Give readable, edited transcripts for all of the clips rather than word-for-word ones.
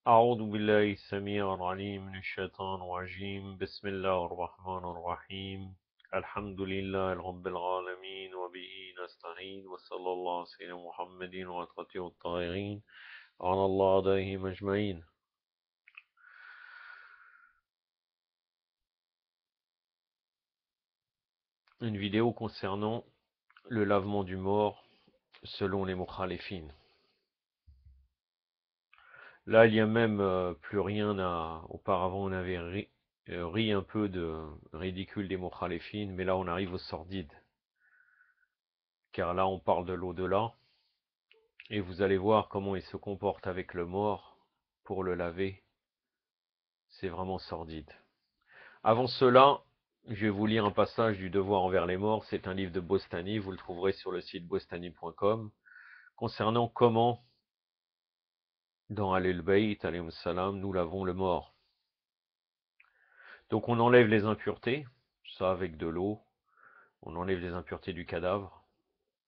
أعوذ بالله السميع العليم من الشيطان الرجيم بسم الله الرحمن الرحيم الحمد لله رب العالمين وبه نستعين وصلى الله على سيدنا محمد وعلى الطاهرين على الله عليهم أجمعين. Une vidéo concernant le lavement du mort selon les mukhalifines. Là, il n'y a même plus rien à... Auparavant, on avait ri un peu de ridicule des mukhalifines, mais là, on arrive au sordide. Car là, on parle de l'au-delà. Et vous allez voir comment il se comporte avec le mort pour le laver. C'est vraiment sordide. Avant cela, je vais vous lire un passage du Devoir envers les morts. C'est un livre de Bostani. Vous le trouverez sur le site bostani.com. Concernant comment, dans Ahlul Bayt, alayhim salam, nous lavons le mort. Donc on enlève les impuretés, ça avec de l'eau. On enlève les impuretés du cadavre,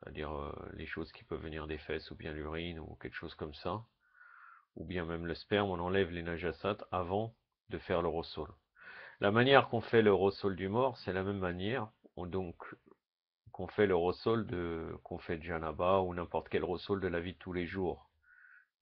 c'est-à-dire les choses qui peuvent venir des fesses ou bien l'urine ou quelque chose comme ça. Ou bien même le sperme, on enlève les najasat avant de faire le rossol. La manière qu'on fait le rossol du mort, c'est la même manière donc qu'on fait le rossol qu'on fait de janaba ou n'importe quel rossol de la vie de tous les jours.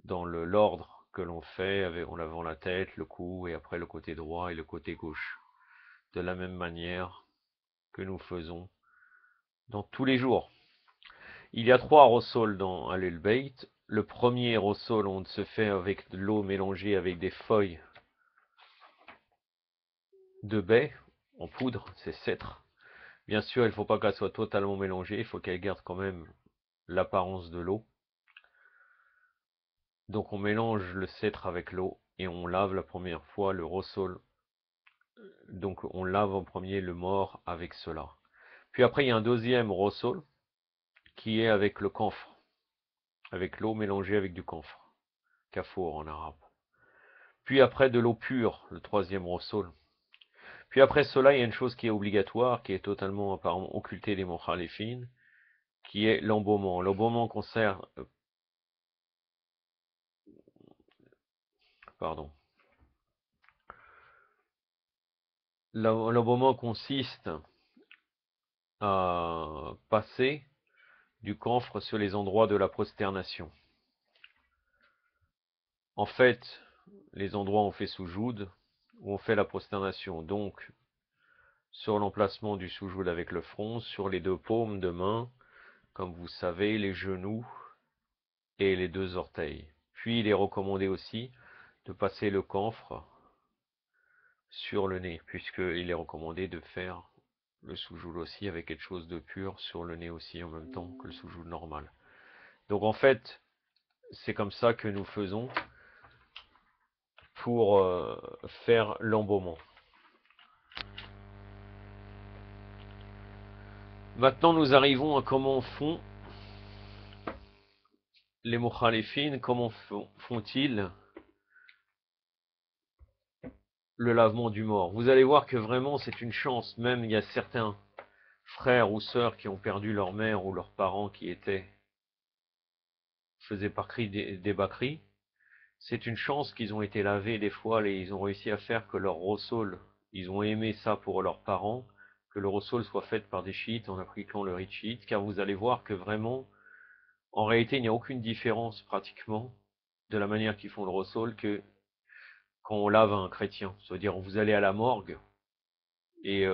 Dans l'ordre que l'on fait en lavant la tête, le cou et après le côté droit et le côté gauche. De la même manière que nous faisons dans tous les jours. Il y a 3 rossols dans Ahlul Bayt. Le premier rossol, on se fait avec de l'eau mélangée avec des feuilles de baie en poudre, c'est cèdre. Bien sûr, il ne faut pas qu'elle soit totalement mélangée, il faut qu'elle garde quand même l'apparence de l'eau. Donc on mélange le cèdre avec l'eau et on lave la première fois le rossol. Donc on lave en premier le mort avec cela. Puis après il y a un deuxième rossol qui est avec le camphre, avec l'eau mélangée avec du camphre, kafour en arabe. Puis après de l'eau pure, le troisième rossol. Puis après cela, il y a une chose qui est obligatoire, qui est totalement apparemment occultée des mukhalifines, qui est l'embaumement. L'embaumement concerne, pardon. L'embaumement consiste à passer du camphre sur les endroits de la prosternation. En fait, les endroits où on fait soujoud, où on fait la prosternation, donc sur l'emplacement du soujoud avec le front, sur les 2 paumes de main, comme vous savez, les genoux et les 2 orteils. Puis il est recommandé aussi de passer le camphre sur le nez, puisqu'il est recommandé de faire le soujoud aussi avec quelque chose de pur sur le nez aussi en même temps que le soujoud normal. Donc en fait, c'est comme ça que nous faisons pour faire l'embaumement. Maintenant, nous arrivons à comment font les mukhalifines, comment font-ils le lavement du mort. Vous allez voir que vraiment c'est une chance. Même il y a certains frères ou sœurs qui ont perdu leur mère ou leurs parents qui faisaient partie des bakris. C'est une chance qu'ils ont été lavés des fois et ils ont réussi à faire que leur rossol, ils ont aimé ça pour leurs parents, que le rossol soit fait par des chiites en appliquant le rite chiite, car vous allez voir que vraiment, en réalité, il n'y a aucune différence pratiquement de la manière qu'ils font le rossol que quand on lave un chrétien. C'est-à-dire, vous allez à la morgue et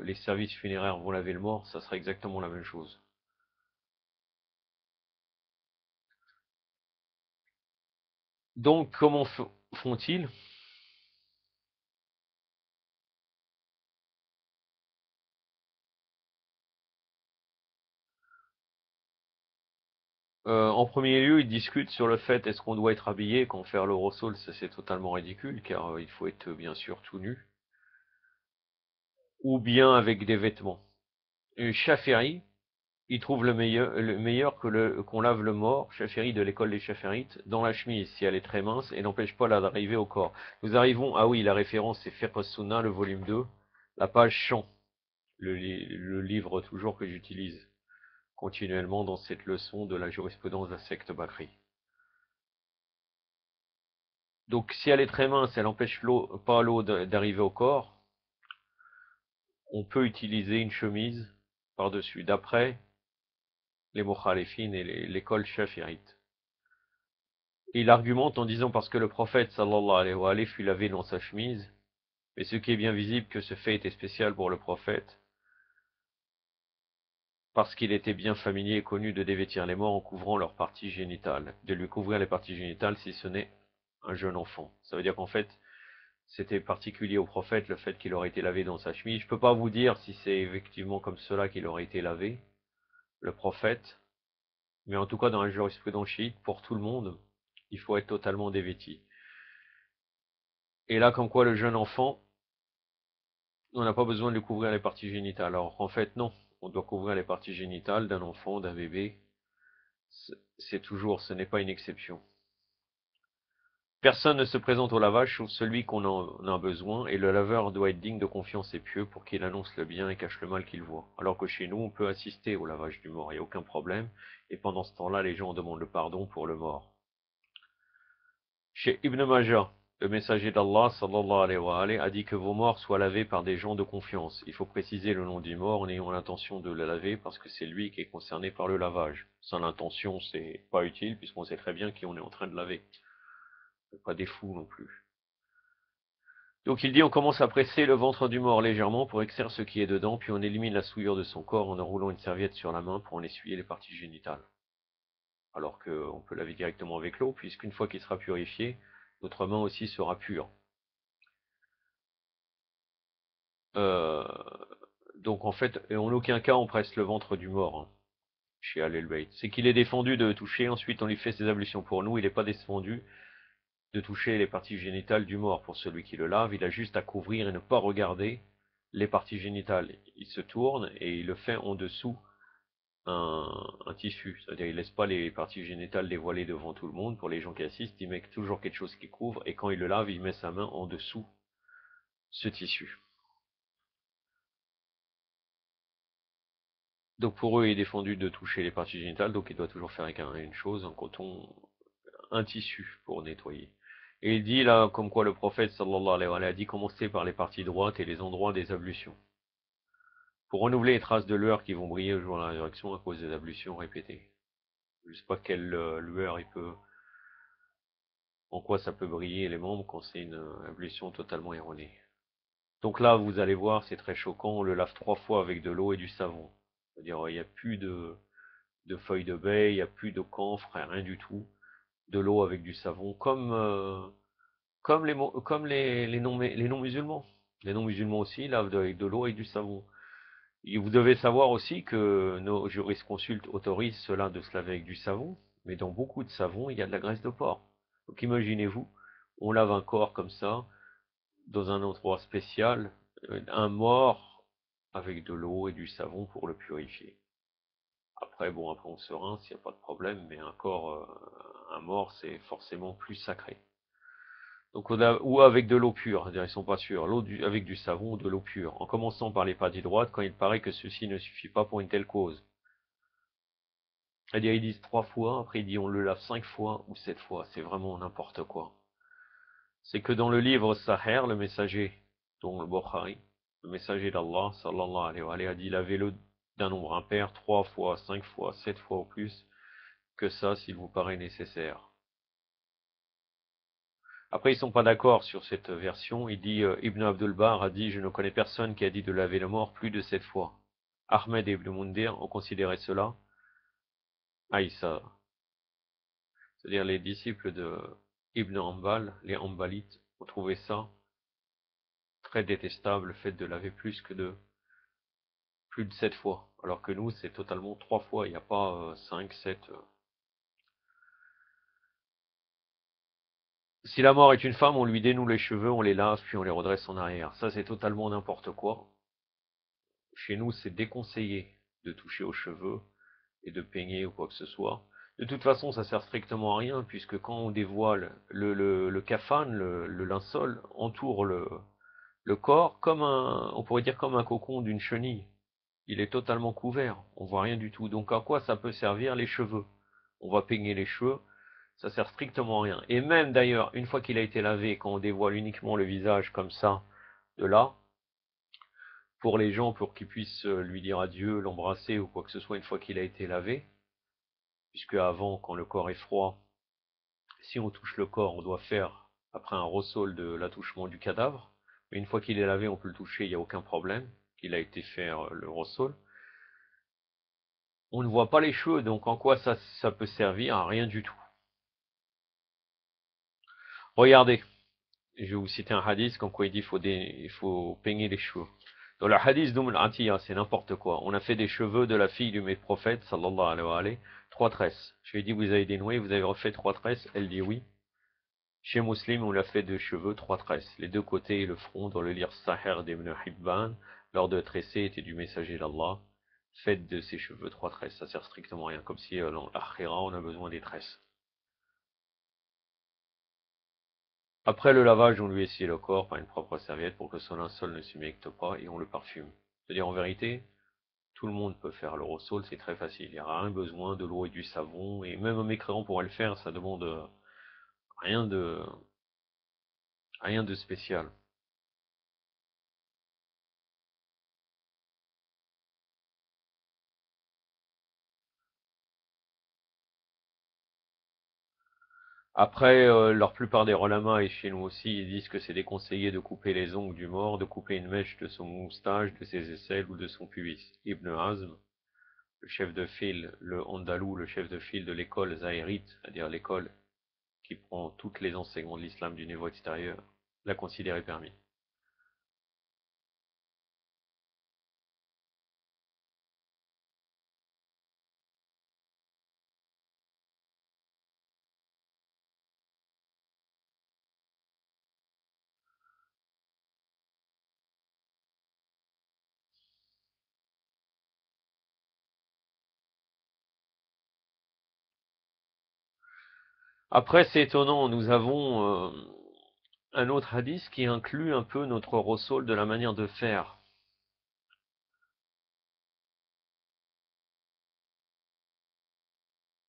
les services funéraires vont laver le mort, ça sera exactement la même chose. Donc, comment font-ils? En premier lieu, ils discutent sur le fait est-ce qu'on doit être habillé quand faire le rossol, ça c'est totalement ridicule, car il faut être bien sûr tout nu, ou bien avec des vêtements. Chaféry, il trouve le meilleur qu'on lave le mort, Chaféry de l'école des Chaférites, dans la chemise, si elle est très mince, et n'empêche pas d'arriver au corps. Nous arrivons, ah oui, la référence c'est Fiqh Sunna, le volume 2, la page 100, le livre toujours que j'utilise continuellement dans cette leçon de la jurisprudence de la secte Bakri. Donc si elle est très mince, elle n'empêche pas l'eau d'arriver au corps, on peut utiliser une chemise par-dessus, d'après les mukhalifines et l'école chafirite. Il argumente en disant parce que le prophète sallallahu alayhi wa alayhi fut lavé dans sa chemise, mais ce qui est bien visible que ce fait était spécial pour le prophète, parce qu'il était bien familier et connu de dévêtir les morts en couvrant leurs parties génitales, de lui couvrir les parties génitales si ce n'est un jeune enfant. Ça veut dire qu'en fait, c'était particulier au prophète le fait qu'il aurait été lavé dans sa chemise. Je ne peux pas vous dire si c'est effectivement comme cela qu'il aurait été lavé, le prophète, mais en tout cas dans la jurisprudence chiite, pour tout le monde, il faut être totalement dévêti. Et là, comme quoi le jeune enfant, on n'a pas besoin de lui couvrir les parties génitales. Alors en fait, non, on doit couvrir les parties génitales d'un enfant, d'un bébé. C'est toujours, ce n'est pas une exception. Personne ne se présente au lavage sauf celui qu'on en a besoin, et le laveur doit être digne de confiance et pieux pour qu'il annonce le bien et cache le mal qu'il voit. Alors que chez nous, on peut assister au lavage du mort, il n'y a aucun problème, et pendant ce temps-là, les gens demandent le pardon pour le mort. Chez Ibn Majah, le messager d'Allah, sallallahu alayhi wa alayhi, a dit que vos morts soient lavés par des gens de confiance. Il faut préciser le nom du mort en ayant l'intention de le laver parce que c'est lui qui est concerné par le lavage. Sans l'intention, c'est pas utile puisqu'on sait très bien qui on est en train de laver. Pas des fous non plus. Donc il dit on commence à presser le ventre du mort légèrement pour extraire ce qui est dedans, puis on élimine la souillure de son corps en enroulant une serviette sur la main pour en essuyer les parties génitales. Alors qu'on peut laver directement avec l'eau, puisqu'une fois qu'il sera purifié, notre main aussi sera pure. Euh, donc en fait, en aucun cas on presse le ventre du mort, hein, chez Al-Bayt. C'est qu'il est défendu de toucher, ensuite on lui fait ses ablutions pour nous, il n'est pas défendu de toucher les parties génitales du mort pour celui qui le lave, il a juste à couvrir et ne pas regarder les parties génitales. Il se tourne et il le fait en dessous un tissu, c'est-à-dire il laisse pas les parties génitales dévoilées devant tout le monde, pour les gens qui assistent, il met toujours quelque chose qui couvre, et quand il le lave, il met sa main en dessous ce tissu. Donc pour eux, il est défendu de toucher les parties génitales, donc il doit toujours faire avec une chose, un coton, un tissu pour nettoyer. Et il dit là, comme quoi le prophète sallallahu alayhi wa sallam a dit commencer par les parties droites et les endroits des ablutions, pour renouveler les traces de lueur qui vont briller au jour de la résurrection à cause des ablutions répétées. Je ne sais pas quelle lueur il peut, en quoi ça peut briller les membres quand c'est une ablution totalement erronée. Donc là, vous allez voir, c'est très choquant, on le lave 3 fois avec de l'eau et du savon. C'est-à-dire, il n'y a plus de feuilles de baie, il n'y a plus de camphre, rien du tout. De l'eau avec du savon, comme les non-musulmans. Les non-musulmans aussi lavent avec de l'eau et du savon. Et vous devez savoir aussi que nos jurisconsultes autorisent cela de se laver avec du savon, mais dans beaucoup de savon, il y a de la graisse de porc. Donc imaginez-vous, on lave un corps comme ça, dans un endroit spécial, un mort avec de l'eau et du savon pour le purifier. Après, bon, après on se rince, il n'y a pas de problème, mais un corps, un mort, c'est forcément plus sacré. Donc ou avec de l'eau pure, c'est-à-dire ils sont pas sûrs, avec du savon ou de l'eau pure, en commençant par les parties droites quand il paraît que ceci ne suffit pas pour une telle cause. C'est-à-dire ils disent 3 fois, après ils disent on le lave 5 fois ou 7 fois, c'est vraiment n'importe quoi. C'est que dans le livre Sahih, le messager, dont le Bukhari, le messager d'Allah, sallallahu alayhi wa alayhi, a dit lavez-le d'un nombre impair, 3 fois, 5 fois, 7 fois ou plus, que ça s'il vous paraît nécessaire. Après, ils sont pas d'accord sur cette version. Il dit, Ibn Abdul Bar a dit, je ne connais personne qui a dit de laver le mort plus de 7 fois. Ahmed et Ibn Mundir ont considéré cela Aïssa. C'est-à-dire les disciples de Ibn Hanbal, les Hanbalites, ont trouvé ça très détestable, le fait de laver plus de 7 fois. Alors que nous, c'est totalement 3 fois, il n'y a pas 5, 7. Si la mort est une femme, on lui dénoue les cheveux, on les lave, puis on les redresse en arrière. Ça, c'est totalement n'importe quoi. Chez nous, c'est déconseillé de toucher aux cheveux et de peigner ou quoi que ce soit. De toute façon, ça sert strictement à rien, puisque quand on dévoile le kafan, le linceul, entoure le corps comme on pourrait dire comme un cocon d'une chenille. Il est totalement couvert, on voit rien du tout. Donc à quoi ça peut servir les cheveux? On va peigner les cheveux, Ça sert strictement à rien. Et même d'ailleurs, une fois qu'il a été lavé, quand on dévoile uniquement le visage comme ça, de là, pour les gens, pour qu'ils puissent lui dire adieu, l'embrasser ou quoi que ce soit une fois qu'il a été lavé, puisque avant, quand le corps est froid, si on touche le corps, on doit faire après un ressaul de l'attouchement du cadavre. Mais une fois qu'il est lavé, on peut le toucher, il n'y a aucun problème, qu'il a été faire le ressaul. On ne voit pas les cheveux, donc en quoi ça peut servir? À rien du tout. Regardez, je vais vous citer un hadith comme quoi il dit il faut peigner les cheveux. Dans le hadith al-Atiya, c'est n'importe quoi. On a fait des cheveux de la fille du prophète, sallallahu alayhi wa alayhi, 3 tresses. Je lui ai dit, vous avez dénoué, vous avez refait 3 tresses? Elle dit oui. Chez Muslim, on l'a fait de cheveux 3 tresses. Les deux côtés et le front, dans le lire Sahih d'Ibn Hibban, lors de tresser était du messager d'Allah. Faites de ses cheveux 3 tresses. Ça sert strictement à rien. Comme si dans l'Akhira, on a besoin des tresses. Après le lavage, on lui essuie le corps par une propre serviette pour que son linceul ne s'humecte pas et on le parfume. C'est-à-dire en vérité, tout le monde peut faire le ressaul, c'est très facile. Il n'y a rien besoin de l'eau et du savon, et même un mécréant pourrait le faire, ça demande rien de, rien de spécial. Après, la plupart des relamas, et chez nous aussi, ils disent que c'est déconseillé de couper les ongles du mort, de couper une mèche de son moustache, de ses aisselles ou de son pubis. Ibn Hazm, le chef de file, le Andalou, le chef de file de l'école Zahirite, c'est-à-dire l'école qui prend tous les enseignements de l'islam du niveau extérieur, l'a considéré permis. Après, c'est étonnant, nous avons un autre hadith qui inclut un peu notre ressol de la manière de faire.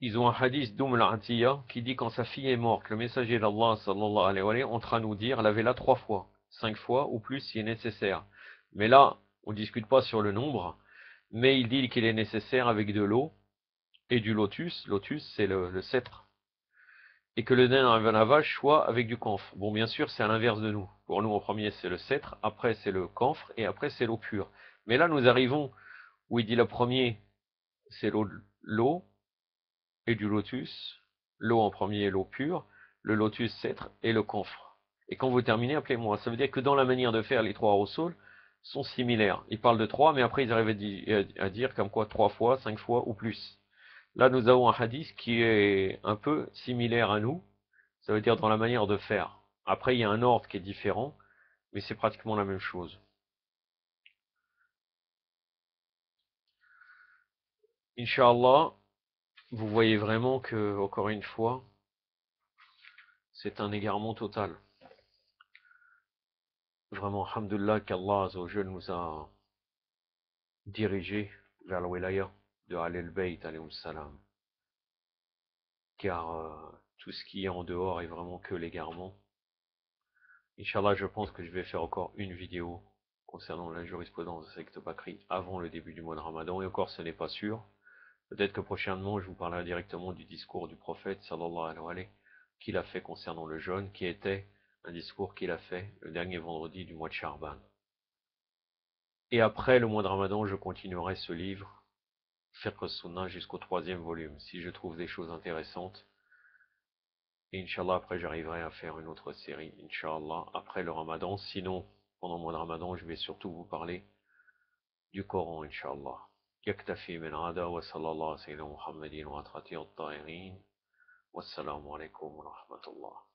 Ils ont un hadith al-Atiya qui dit quand sa fille est morte, le messager d'Allah sallallahu alayhi wa sallam entre à nous dire lavez-la 3 fois, 5 fois ou plus si est nécessaire. Mais là, on ne discute pas sur le nombre, mais il dit qu'il est nécessaire avec de l'eau et du lotus. Lotus, c'est le cèdre. Et que le dernier lavage soit avec du camphre. Bon, bien sûr, c'est à l'inverse de nous. Pour nous, en premier, c'est le cèdre, après, c'est le camphre, et après, c'est l'eau pure. Mais là, nous arrivons où il dit le premier, c'est l'eau et du lotus. L'eau en premier, l'eau pure, le lotus, cèdre, et le camphre. Et quand vous terminez, appelez-moi. Ça veut dire que dans la manière de faire, les 3 rossols sont similaires. Ils parlent de 3, mais après, ils arrivent à dire comme quoi 3 fois, 5 fois ou plus. Là, nous avons un hadith qui est un peu similaire à nous. Ça veut dire dans la manière de faire. Après, il y a un ordre qui est différent, mais c'est pratiquement la même chose. Inch'Allah, vous voyez vraiment que, encore une fois, c'est un égarement total. Vraiment, alhamdoulilah, qu'Allah Azzawajal nous a dirigés vers la wilaya de Ahl Bayt, alayhi salam. Car tout ce qui est en dehors est vraiment que l'égarement. Inch'Allah, je pense que je vais faire encore une vidéo concernant la jurisprudence de secte Bakri avant le début du mois de Ramadan, et encore ce n'est pas sûr. Peut-être que prochainement, je vous parlerai directement du discours du prophète, sallallahu alayhi wa sallam, qu'il a fait concernant le jeûne, qui était un discours qu'il a fait le dernier vendredi du mois de Charban. Et après le mois de Ramadan, je continuerai ce livre, Fiqh Sunnah, jusqu'au 3e volume, si je trouve des choses intéressantes. Et Inch'Allah, après, j'arriverai à faire une autre série, Inch'Allah, après le Ramadan. Sinon, pendant le mois de Ramadan, je vais surtout vous parler du Coran, Inch'Allah. يكتفي من هذا وصلى الله على سيدنا محمد وعلى آله الطاهرين والسلام عليكم ورحمة الله